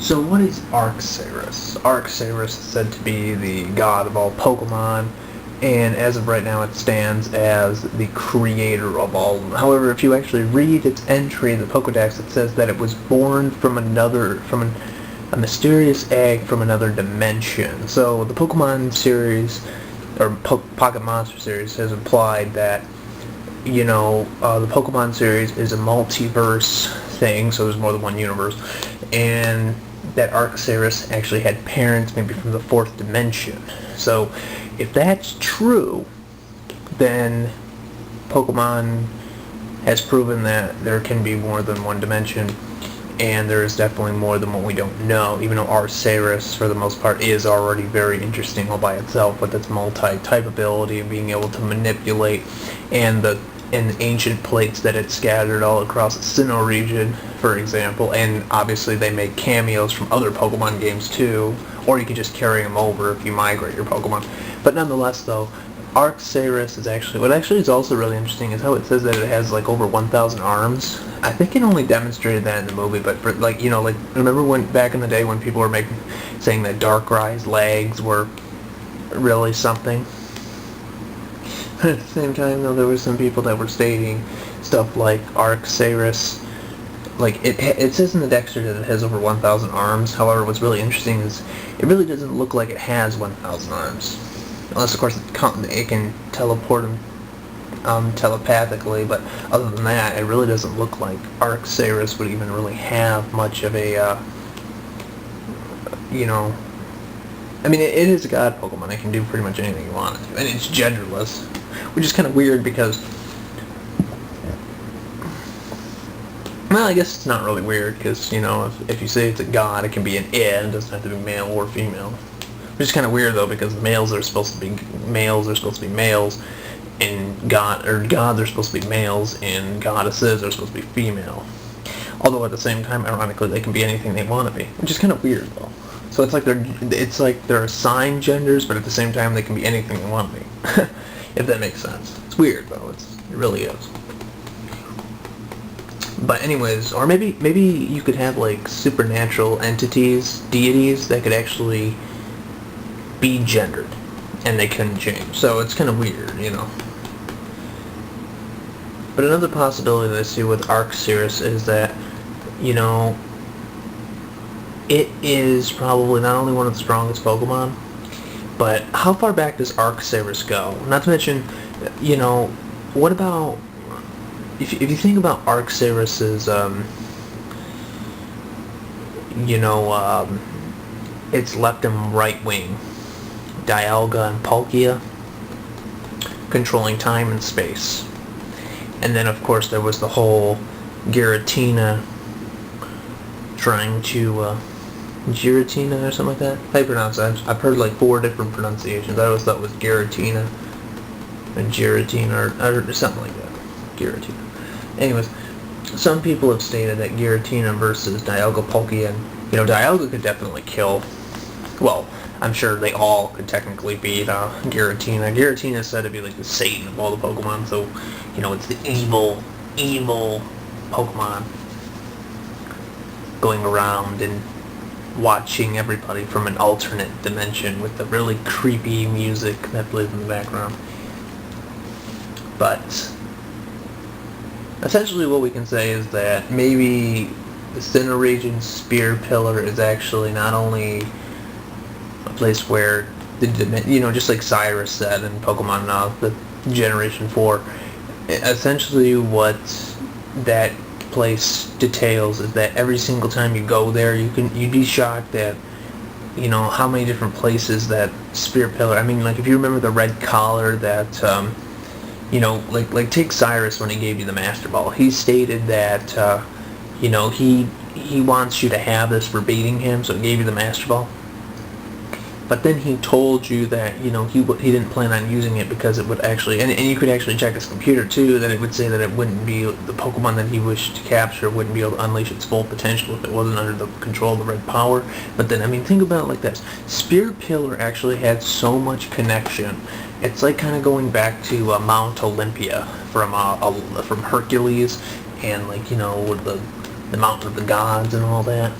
So what is Arceus? Arceus is said to be the god of all Pokemon, and as of right now it stands as the creator of all. However, if you actually read its entry in the Pokédex, it says that it was born from a mysterious egg from another dimension. So the Pokemon series, or Pocket Monster series, has implied that, the Pokemon series is a multiverse thing, so there's more than one universe, and that Arceus actually had parents maybe from the fourth dimension. So if that's true, then Pokemon has proven that there can be more than one dimension, and there is definitely more than what we don't know, even though Arceus, for the most part, is already very interesting all by itself with its multi-type ability and being able to manipulate, and the ancient plates that it scattered all across the Sinnoh region, for example, and obviously they make cameos from other Pokemon games too, or you can just carry them over if you migrate your Pokemon. But nonetheless, though, Arceus is actually, what actually is also really interesting is how it says that it has like over 1,000 arms. I think it only demonstrated that in the movie, but for remember when back in the day when people were saying that Darkrai's legs were really something? At the same time, though, there were some people that were stating stuff like Arceus, like it says in the Dexter that it has over 1,000 arms. However, what's really interesting is it really doesn't look like it has 1,000 arms, unless of course it can teleport them telepathically. But other than that, it really doesn't look like Arceus would even really have much of a, I mean, it is a god Pokemon. It can do pretty much anything you want it to, and it's genderless, which is kind of weird because, well, I guess it's not really weird because, if you say it's a god, it can be an it, it doesn't have to be male or female. Which is kind of weird though, because males are supposed to be males, and gods are supposed to be males, and goddesses are supposed to be female. Although at the same time, ironically, they can be anything they want to be, which is kind of weird though. So it's like they're assigned genders, but at the same time they can be anything they want to be. If that makes sense. It's weird though. It really is. But anyways, or maybe you could have like supernatural entities, deities that could actually be gendered, and they couldn't change. So it's kind of weird, But another possibility that I see with Arceus is that, it is probably not only one of the strongest Pokemon, but how far back does Arceus go? Not to mention, what about, if you think about Arceus's, its left and right wing, Dialga and Palkia, controlling time and space. And then, of course, there was the whole Giratina trying to, Giratina or something like that? How do you pronounce that? I've heard like 4 different pronunciations. I always thought it was Giratina and Giratina or something like that. Giratina. Anyways, some people have stated that Giratina versus Dialga Palkia, and, Dialga could definitely kill, well, I'm sure they all could technically beat Giratina. Giratina is said to be like the Satan of all the Pokemon, so, it's the evil Pokemon going around and watching everybody from an alternate dimension with the really creepy music that plays in the background. But essentially what we can say is that maybe the Sinnoh region Spear Pillar is actually not only a place where just like Cyrus said in Pokemon the Generation 4, essentially what that place details is that every single time you go there, you'd be shocked at how many different places that Spear Pillar. I mean, like if you remember the red collar that like take Cyrus when he gave you the Master Ball. He stated that he wants you to have this for beating him, so he gave you the Master Ball. But then he told you that, he didn't plan on using it because it would actually, and you could actually check his computer too, that it would say that it wouldn't be, the Pokemon that he wished to capture wouldn't be able to unleash its full potential if it wasn't under the control of the red power. But then, I mean, think about it like this. Spear Pillar actually had so much connection. It's like kind of going back to Mount Olympia from Hercules, and like, with the Mountain of the Gods and all that.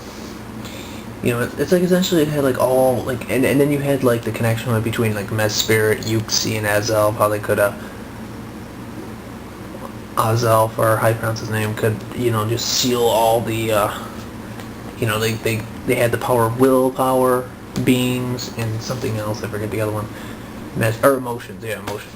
You know, it's like essentially it had like all like, and then you had like the connection between like Mesprit, Yuxi, and Azelf, how they could Azelf, or how you pronounce his name, could, you know, just seal all the you know, they had the power of willpower, beings, and something else, I forget the other one, emotions, yeah, emotions.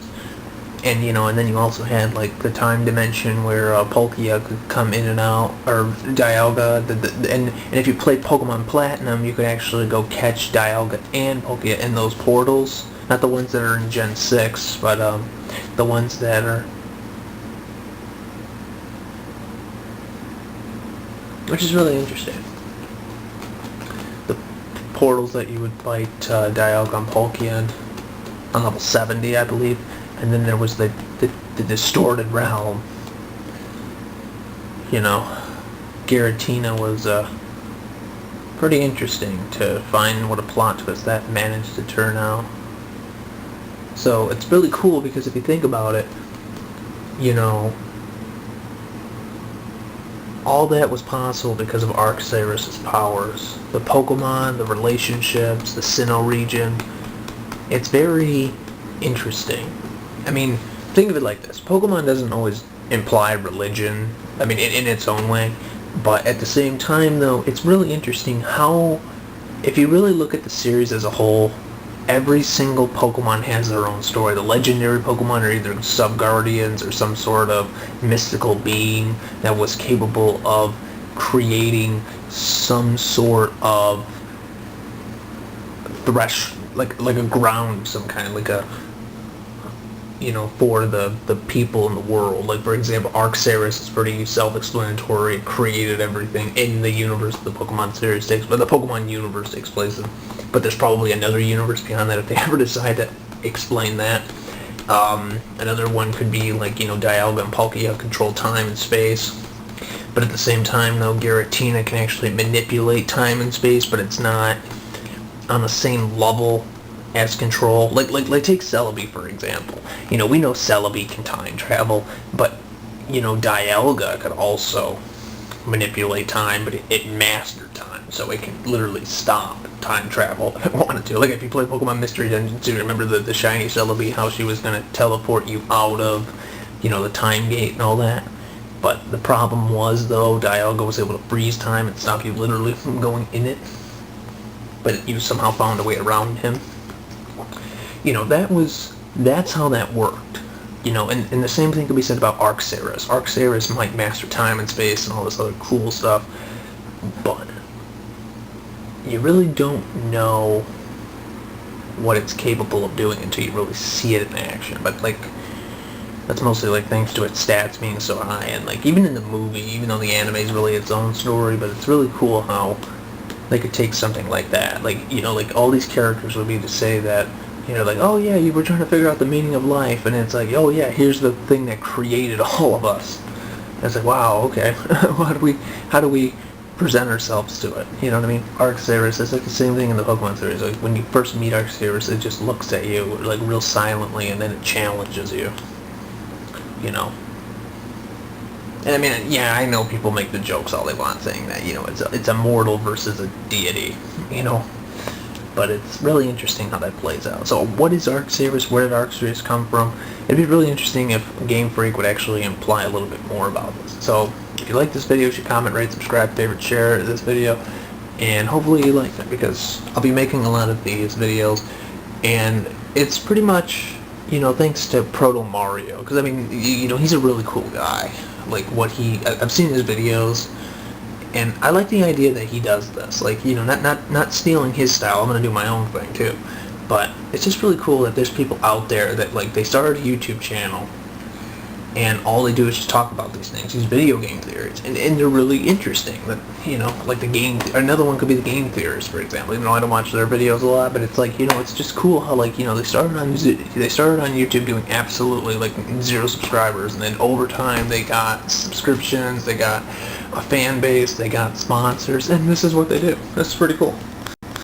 And, you know, and then you also had, like, the time dimension where Palkia could come in and out, or Dialga, and if you played Pokemon Platinum, you could actually go catch Dialga and Palkia in those portals. Not the ones that are in Gen 6, but the ones that are... Which is really interesting. The portals that you would fight Dialga and Palkia on level 70, I believe. And then there was the distorted realm. You know, Giratina was pretty interesting to find what a plot twist that managed to turn out. So it's really cool because if you think about it, you know, all that was possible because of Arceus' powers. The Pokemon, the relationships, the Sinnoh region. It's very interesting. I mean, think of it like this. Pokemon doesn't always imply religion, I mean, in its own way. But at the same time, though, it's really interesting how, if you really look at the series as a whole, every single Pokemon has their own story. The legendary Pokemon are either sub-guardians or some sort of mystical being that was capable of creating some sort of like a ground of some kind, like a, you know, for the people in the world. Like, for example, Arceus is pretty self-explanatory. It created everything in the universe the Pokemon series takes, but the Pokemon universe takes place in. But there's probably another universe beyond that if they ever decide to explain that. Another one could be, like, you know, Dialga and Palkia control time and space. But at the same time, though, Giratina can actually manipulate time and space, but it's not on the same level as control. Like take Celebi, for example. You know, we know Celebi can time travel, but, you know, Dialga could also manipulate time, but it mastered time, so it can literally stop time travel if it wanted to. Like, if you play Pokemon Mystery Dungeon 2, remember the shiny Celebi, how she was going to teleport you out of, you know, the time gate and all that? But the problem was, though, Dialga was able to freeze time and stop you literally from going in it, but you somehow found a way around him. You know, that's how that worked. You know, and the same thing could be said about Arceus. Arceus might master time and space and all this other cool stuff, but you really don't know what it's capable of doing until you really see it in action. But, like, that's mostly, like, thanks to its stats being so high. And, like, even in the movie, even though the anime is really its own story, but it's really cool how they could take something like that. Like, you know, like, all these characters would be to say that, you know, like, oh yeah, you were trying to figure out the meaning of life, and it's like, oh yeah, here's the thing that created all of us. And it's like, wow, okay, how do we present ourselves to it? You know what I mean? Arceus, it's like the same thing in the Pokemon series. Like, when you first meet Arceus, it just looks at you, like, real silently, and then it challenges you. You know? And I mean, yeah, I know people make the jokes all they want, saying that, you know, it's a mortal versus a deity, you know? But it's really interesting how that plays out. So what is Arceus? Where did Arceus come from? It'd be really interesting if Game Freak would actually imply a little bit more about this. So if you like this video, you should comment, rate, subscribe, favorite, share this video. And hopefully you like it, because I'll be making a lot of these videos. And it's pretty much, you know, thanks to Proto Mario. Because, I mean, you know, he's a really cool guy. Like, I've seen his videos. And I like the idea that he does this. Like, you know, not stealing his style. I'm going to do my own thing, too. But it's just really cool that there's people out there that, like, they started a YouTube channel, and all they do is just talk about these things, these video game theories. And they're really interesting. That, you know, like the game... Another one could be the game theorists, for example. Even though I don't watch their videos a lot, but it's like, you know, it's just cool how, like, you know, they started on YouTube doing absolutely, like, 0 subscribers. And then over time, they got subscriptions, they got a fan base, they got sponsors, and this is what they do. That's pretty cool.